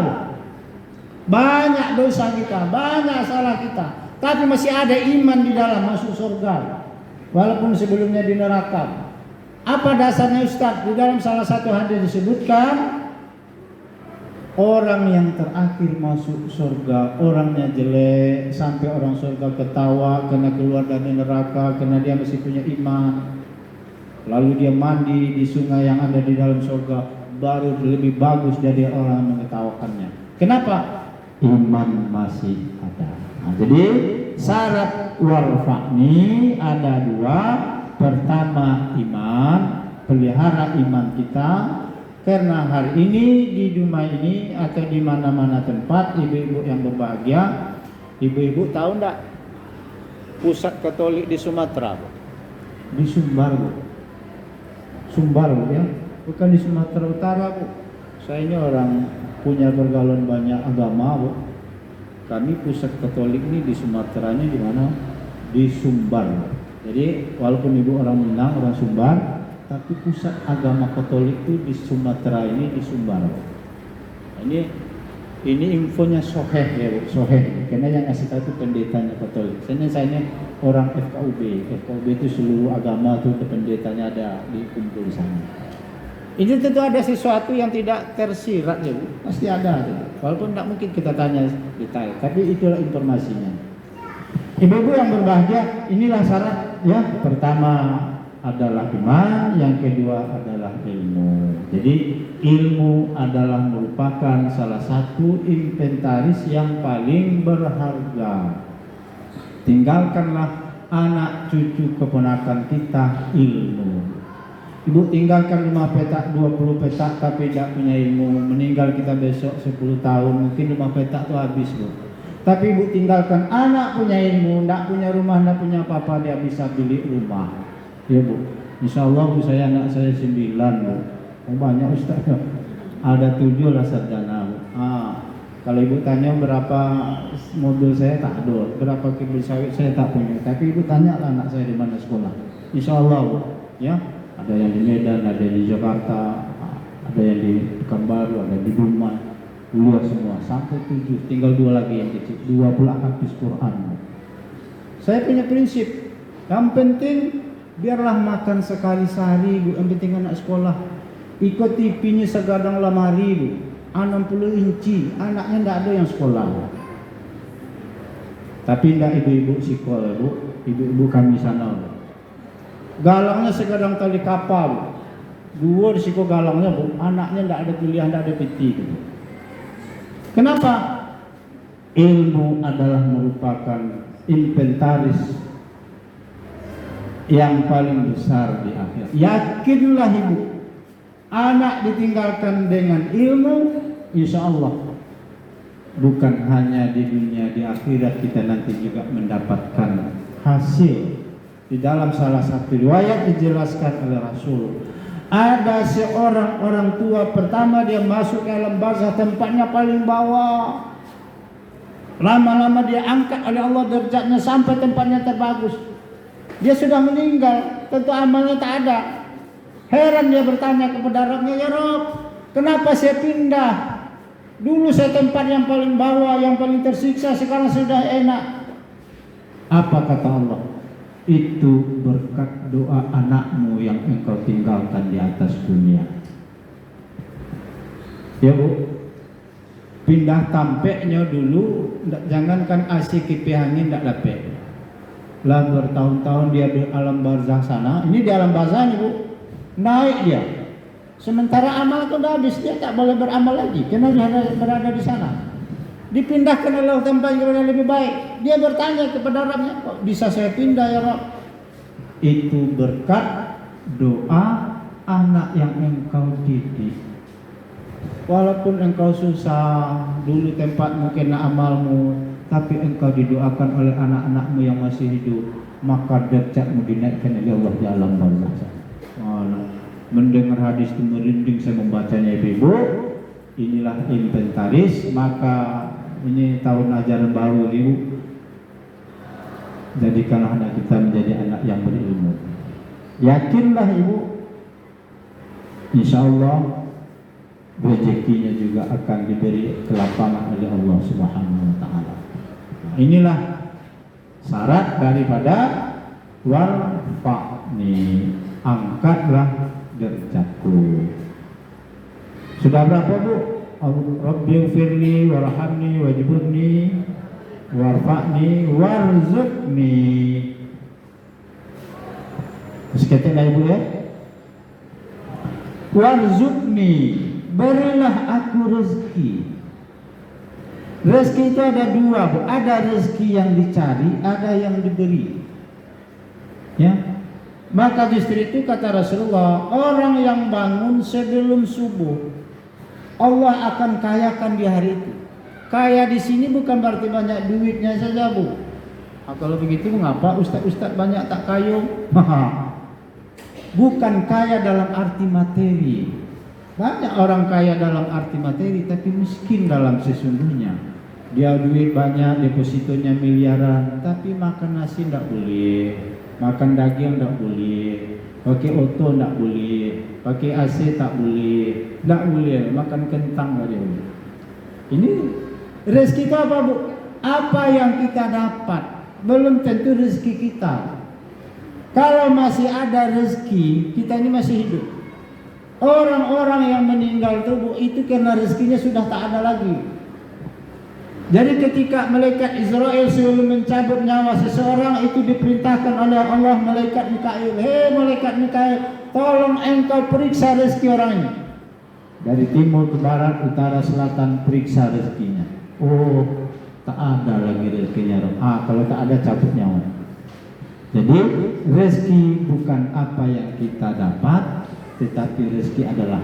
Banyak dosa kita, banyak salah kita, tapi masih ada iman di dalam masuk surga. Walaupun sebelumnya di neraka. Apa dasarnya Ustaz? Di dalam salah satu hadis disebutkan, orang yang terakhir masuk surga, orangnya jelek, sampai orang surga ketawa karena keluar dari neraka, karena dia masih punya iman. Lalu dia mandi di sungai yang ada di dalam surga, baru lebih bagus dari orang yang mengetawakannya. Kenapa? Iman masih ada. Nah, jadi syarat warfa'ni ada 2. Pertama iman, pelihara iman kita. Karena hari ini di Dumai ini atau di mana-mana tempat ibu-ibu yang berbahagia, ibu-ibu tahu enggak pusat Katolik di Sumatera, Bu? Di Sumbar, Bu. Sumbar, Bu ya, bukan di Sumatera Utara, Bu. Saya ini orang punya pergaulan banyak agama, Bu. Kami pusat Katolik ini di Sumatera ini di mana? Di Sumbar, Bu. Jadi walaupun ibu orang Minang, orang Sumbar, tapi pusat agama Katolik itu di Sumatera ini di Sumbar. Ini infonya soheh ya Bu, soheh. Karena yang ngasih tahu itu pendetanya Katolik. Saya ini orang FKUB. FKUB itu seluruh agama itu pendetanya ada dikumpul di sana. Ini tentu ada sesuatu yang tidak tersirat ya Bu, pasti ada. Walaupun tidak mungkin kita tanya detail, tapi itulah informasinya. Ibu-ibu yang berbahagia, inilah syarat ya. Pertama adalah iman, yang kedua adalah ilmu. Jadi ilmu adalah merupakan salah satu inventaris yang paling berharga. Tinggalkanlah anak cucu keponakan kita ilmu. Ibu tinggalkan 5 petak, 20 petak tapi tidak punya ilmu. Meninggal kita besok 10 tahun, mungkin 5 petak itu habis Bu. Tapi ibu tinggalkan anak punya ilmu, tidak punya rumah, tidak punya apa-apa, dia bisa beli rumah. Ya bu, insya Allah bu, saya anak saya 9 bu. Oh, banyak Ustaz. Ada 7 lah sarjana bu. Kalau ibu tanya berapa mobil saya tak ada, berapa kebun sawit saya tak punya. Tapi ibu tanyalah anak saya di mana sekolah. Insya Allah bu, ya. Ada yang di Medan, ada yang di Jakarta, ada yang di Pekanbaru, ada di Dumai. Dua semua sampai 7, tinggal 2 lagi yang kecil. 2 pula habis Quran. Saya punya prinsip, yang penting biarlah makan sekali sehari bu. Yang penting anak sekolah. Ikut TV-nya segadang lemari bu, 60 inci, anaknya tidak ada yang sekolah. Tapi tidak ibu-ibu sekolah bu, ibu-ibu kami sana bu. Galangnya segadang tali kapal bu. 2 di siku galangnya bu, anaknya tidak ada kuliah, tidak ada PT bu. Kenapa? Ilmu adalah merupakan inventaris yang paling besar di akhir. Yakinlah ibu, anak ditinggalkan dengan ilmu, insya Allah bukan hanya di dunia, di akhirat kita nanti juga mendapatkan hasil. Di dalam salah satu riwayat dijelaskan oleh Rasul, ada seorang orang tua pertama dia masuk ke alam barzakh, tempatnya paling bawah. Lama-lama dia angkat oleh Allah derajatnya sampai tempatnya terbagus. Dia sudah meninggal, tentu amalnya tak ada. Heran dia bertanya kepada Rabbnya, ya Rabb, kenapa saya pindah? Dulu saya tempat yang paling bawah, yang paling tersiksa, sekarang sudah enak. Apa kata Allah? Itu berkat doa anakmu yang engkau tinggalkan di atas dunia. Ya bu, pindah tampeknya dulu, jangankan asik kipi angin tidak dapat. Lah bertahun-tahun dia di alam barzakh sana. Ini di alam barzakh bu, naik dia. Sementara amal itu sudah habis, dia tak boleh beramal lagi karena dia berada di sana. Dipindahkan oleh tempat yang lebih baik. Dia bertanya kepada Rabbnya, kok bisa saya pindah ya Rabb? Itu berkat doa anak yang engkau didik. Walaupun engkau susah, dulu tempatmu kena amalmu, tapi engkau didoakan oleh anak-anakmu yang masih hidup, maka derajatmu dinaikkan oleh Allah di alam barzakh. Mendengar hadis itu merinding saya membacanya ibu. Inilah inventaris, maka ini tahun ajaran baru ibu, jadikanlah anak kita menjadi anak yang berilmu. Yakinlah ibu, insya Allah rezekinya juga akan diberi kelapangan oleh Allah Subhanahu wa Ta'ala. Inilah syarat daripada warfa'ni, angkatlah derajatku. Sudah berapa bu? Rabbighfirli warhamni wajburni warfa'ni warzuqni. Terus kata ibu ya, warzuqni, berilah aku rezeki. Rezeki itu ada 2 bu, ada rezeki yang dicari, ada yang diberi. Ya, maka justru itu kata Rasulullah, orang yang bangun sebelum subuh, Allah akan kayakan di hari itu. Kaya di sini bukan berarti banyak duitnya saja bu. Kalau begitu mengapa ustaz-ustaz banyak tak kayung? Bukan kaya dalam arti materi. Banyak orang kaya dalam arti materi tapi miskin dalam sesungguhnya. Dia duit banyak, depositonya miliaran, tapi makan nasi tidak boleh, makan daging tidak boleh, pakai oto tidak boleh, pakai AC tak boleh, tidak boleh, makan kentang saja. Ini rezeki itu apa bu? Apa yang kita dapat belum tentu rezeki kita. Kalau masih ada rezeki, kita ini masih hidup. Orang-orang yang meninggal tubuh itu karena rezekinya sudah tak ada lagi. Jadi ketika malaikat Israel sebelum mencabut nyawa seseorang itu diperintahkan oleh Allah malaikat Mikail, hei malaikat Mikail, tolong engkau periksa rezeki orang ini. Dari timur ke barat, utara, selatan, periksa rezekinya. Oh, tak ada lagi rezekinya. Kalau tak ada cabut nyawa. Jadi rezeki bukan apa yang kita dapat, tetapi rezeki adalah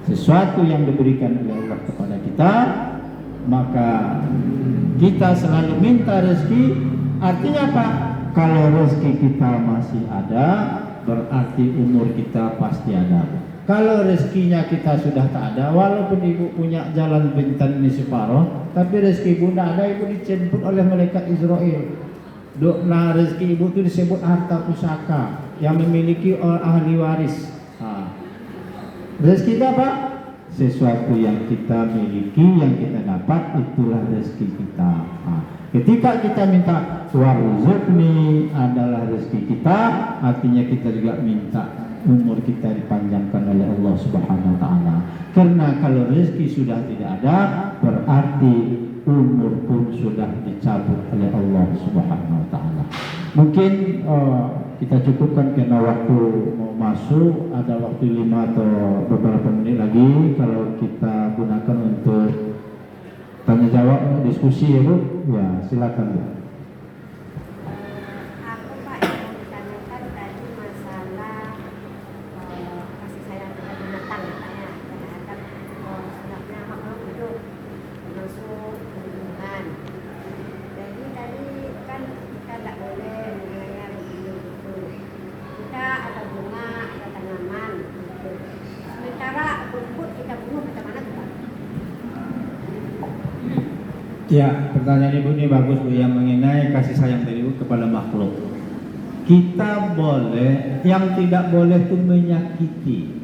sesuatu yang diberikan oleh Allah kepada kita maka kita selalu minta rezeki. Artinya apa? Kalau rezeki kita masih ada, berarti umur kita pasti ada. Kalau rezekinya kita sudah tak ada, walaupun ibu punya jalan bintang ini separuh, tapi rezeki ibu tidak ada, ibu dijemput oleh malaikat Israel. Nah, rezeki ibu itu disebut harta pusaka yang memiliki ahli waris. Rezeki itu apa? Sesuatu yang kita miliki, yang kita dapat, itulah rezeki kita. Ketika kita minta warzuqni adalah rezeki kita, artinya kita juga minta umur kita dipanjangkan oleh Allah Subhanahu wa taala. Karena kalau rezeki sudah tidak ada, berarti umur pun sudah dicabut oleh Allah Subhanahu wa taala. Mungkin kita cukupkan karena waktu mau masuk, ada waktu 5 atau beberapa menit lagi kalau kita gunakan untuk tanya jawab diskusi ya Bu. Ya, silakan Bu. Aku Pak yang ditanyakan tadi masalah kasih sayang terhadap binatang katanya terhadap sebabnya makhluk hidup termasuk tumbuhan. Jadi tadi kan kita tidak boleh menyayangi hidup itu. Kita ada bunga, ada tanaman. Gitu. Sementara rumput kita bunuh macam mana tuh Pak? Ya, pertanyaan Ibu ini bagus Bu, yang mengenai kasih sayang dari Ibu kepada makhluk. Kita boleh, yang tidak boleh itu menyakiti.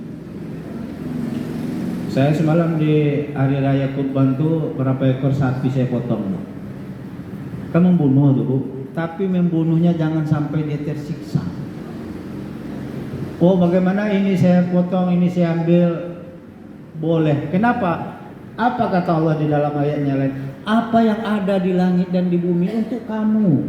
Saya semalam di hari raya Kurban tuh berapa ekor sapi saya potong. Kan membunuh tuh Bu, tapi membunuhnya jangan sampai dia tersiksa. Oh, bagaimana ini saya potong, ini saya ambil, boleh. Kenapa? Apa kata Allah di dalam ayatnya lain? Apa yang ada di langit dan di bumi untuk kamu.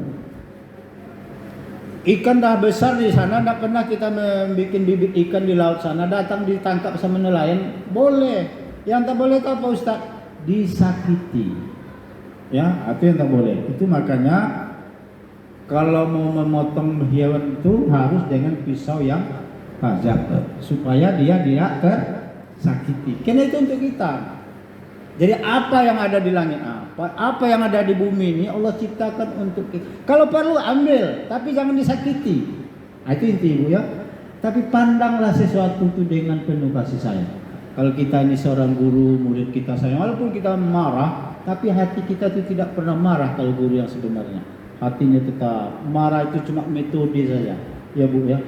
Ikan dah besar di sana, tidak pernah kita membuat bibit ikan di laut sana, datang ditangkap sama nelayan, boleh. Yang tak boleh itu apa Ustaz? Disakiti. Ya, itu yang tak boleh. Itu makanya kalau mau memotong hewan itu harus dengan pisau yang tajam supaya dia tidak tersakiti. Karena itu untuk kita. Jadi apa yang ada di langit, apa yang ada di bumi ini Allah ciptakan untuk kita. Kalau perlu ambil, tapi jangan disakiti. Itu inti Ibu ya. Tapi pandanglah sesuatu itu dengan penuh kasih sayang. Kalau kita ini seorang guru, murid kita sayang, walaupun kita marah, tapi hati kita itu tidak pernah marah kalau guru yang sebenarnya. Hatinya tetap marah, itu cuma metode saja. Ya Bu ya.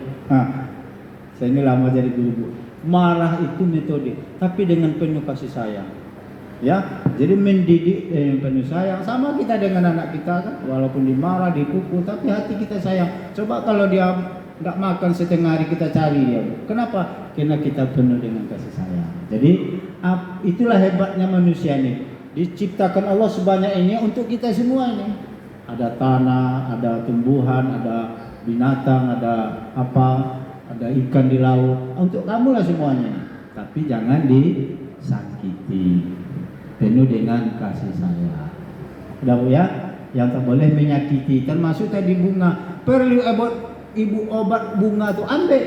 Saya ini lama jadi guru Bu. Marah itu metode, tapi dengan penuh kasih sayang. Ya, jadi mendidik dengan penuh sayang. Sama kita dengan anak kita kan, walaupun dimarah, dipukul, tapi hati kita sayang. Coba kalau dia nggak makan setengah hari kita cari dia. Kenapa? Karena kita penuh dengan kasih sayang. Jadi itulah hebatnya manusia ini. Diciptakan Allah sebanyak ini untuk kita semua ini. Ada tanah, ada tumbuhan, ada binatang, ada apa, ada ikan di laut. Untuk kamu lah semuanya. Tapi jangan disakiti. Penuh dengan kasih sayang. Udah Bu ya, yang tak boleh menyakiti. Termasuk tadi bunga. Perlu ibu obat bunga tuh ambil.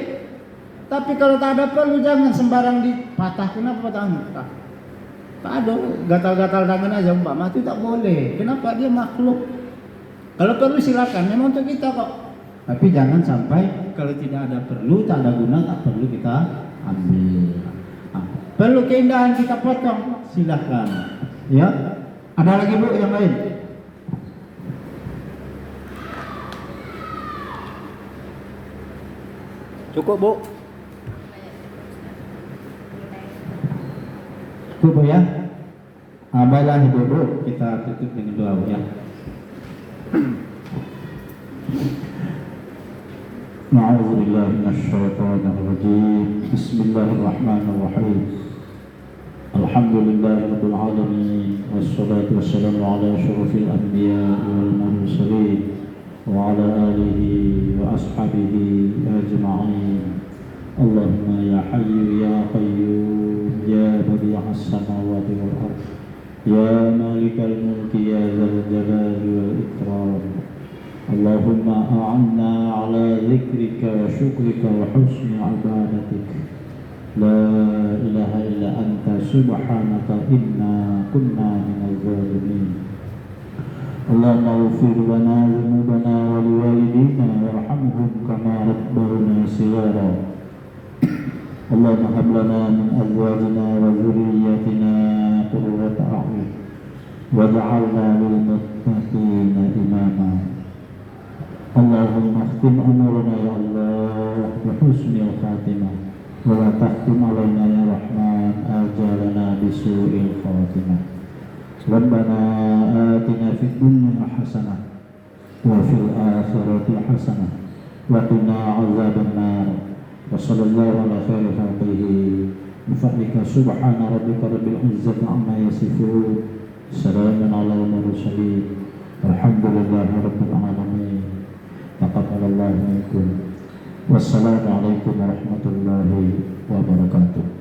Tapi kalau tak ada perlu jangan sembarang dipatah. Kenapa patah? Tak ada, gatal-gatal tangan aja umpama itu tak boleh. Kenapa? Dia makhluk. Kalau perlu silakan, memang untuk kita kok. Tapi jangan sampai kalau tidak ada perlu, tak ada guna, tak perlu kita ambil. Perlu keindahan kita potong, silahkan. Ya, ada lagi Bu yang lain? Cukup Bu? Cukup Bu ya? Baiklah Ibu, kita tutup dengan doa Bu ya. A'udzubillahi minasyaitonir rajim. Bismillahirrahmanirrahim. Alhamdulillahirabbil alamin wassalatu wassalamu ala asyrofil anbiya'i wal mursalin wa ala alihi wa ashabihi ajma'in. Allahumma ya hayyu ya qayyum ya badi'as samawati wal ardh ya malikal mulki ya dzal jalali wal ikram. Allahumma a'inna ala dzikrika wa syukrika wa husni ibadatik. La ilaha illa anta سبحانك إنا كنا من الظالمين اللهم اغفر لنا ذنوبنا ولوالدينا وارحمهم كما ربونا صغارا اللهم هب لنا من أزواجنا وذرياتنا قرة أعين واجعلنا للمتقين إماما اللهم اختم أمورنا يا الله بحسن الخاتمة ولا تختم علينا يا رحمن آجالنا بسوء الخاتمة ربنا آتنا في الدنيا حسنة وفي الآخرة حسنة وقنا عذاب النار وصلى الله على خير خلقه بفضلك سبحان ربك رب العزة عما يصفون سلام على المرسلين الحمد لله رب العالمين تقبل الله منكم والسلام عليكم ورحمة الله وبركاته.